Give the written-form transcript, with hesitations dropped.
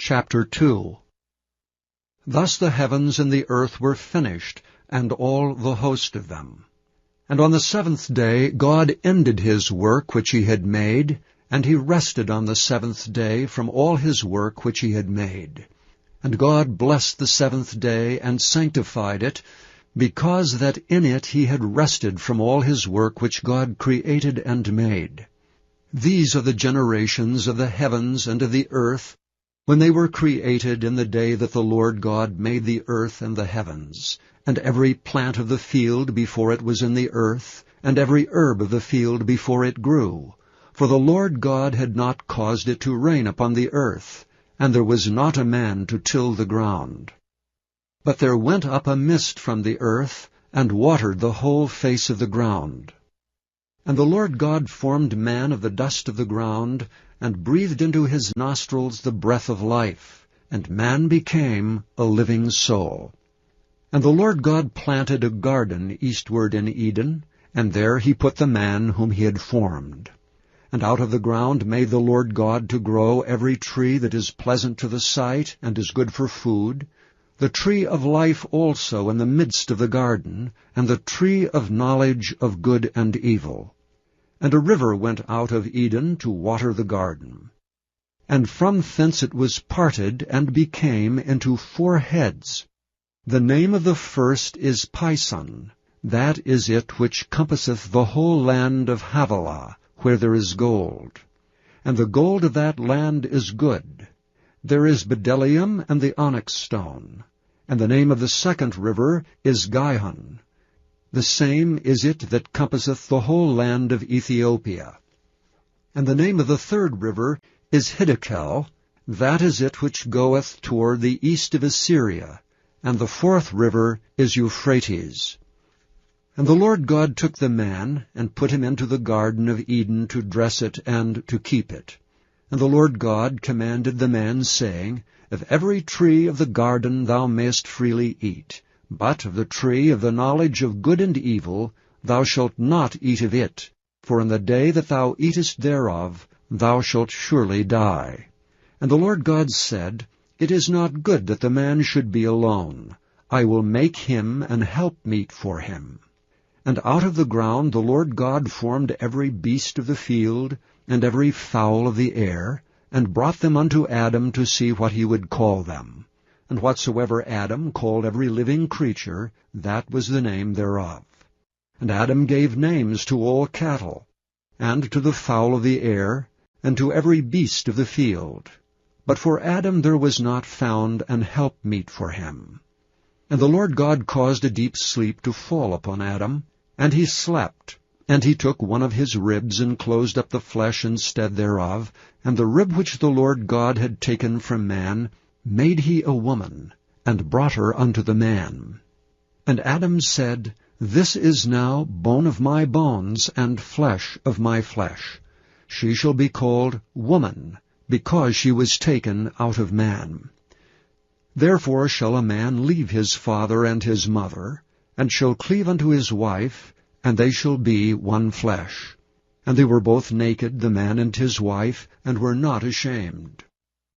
Chapter 2. Thus the heavens and the earth were finished, and all the host of them. And on the seventh day God ended his work which he had made, and he rested on the seventh day from all his work which he had made. And God blessed the seventh day and sanctified it, because that in it he had rested from all his work which God created and made. These are the generations of the heavens and of the earth, when they were created in the day that the Lord God made the earth and the heavens, and every plant of the field before it was in the earth, and every herb of the field before it grew. For the Lord God had not caused it to rain upon the earth, and there was not a man to till the ground. But there went up a mist from the earth, and watered the whole face of the ground. And the Lord God formed man of the dust of the ground, and breathed into his nostrils the breath of life, and man became a living soul. And the Lord God planted a garden eastward in Eden, and there he put the man whom he had formed. And out of the ground made the Lord God to grow every tree that is pleasant to the sight, and is good for food, the tree of life also in the midst of the garden, and the tree of knowledge of good and evil. And a river went out of Eden to water the garden. And from thence it was parted, and became into 4 heads. The name of the first is Pison, that is it which compasseth the whole land of Havilah, where there is gold. And the gold of that land is good. There is bdellium and the onyx stone. And the name of the second river is Gihon. The same is it that compasseth the whole land of Ethiopia. And the name of the third river is Hiddekel, that is it which goeth toward the east of Assyria. And the fourth river is Euphrates. And the Lord God took the man, and put him into the garden of Eden to dress it and to keep it. And the Lord God commanded the man, saying, Of every tree of the garden thou mayest freely eat, but of the tree of the knowledge of good and evil thou shalt not eat of it, for in the day that thou eatest thereof thou shalt surely die. And the Lord God said, It is not good that the man should be alone. I will make him an helpmeet for him. And out of the ground the Lord God formed every beast of the field, and every fowl of the air, and brought them unto Adam to see what he would call them. And whatsoever Adam called every living creature, that was the name thereof. And Adam gave names to all cattle, and to the fowl of the air, and to every beast of the field. But for Adam there was not found an helpmeet for him. And the Lord God caused a deep sleep to fall upon Adam, and he slept. And he took one of his ribs, and closed up the flesh instead thereof, and the rib which the Lord God had taken from man made he a woman, and brought her unto the man. And Adam said, This is now bone of my bones, and flesh of my flesh. She shall be called woman, because she was taken out of man. Therefore shall a man leave his father and his mother, and shall cleave unto his wife, and they shall be one flesh. And they were both naked, the man and his wife, and were not ashamed.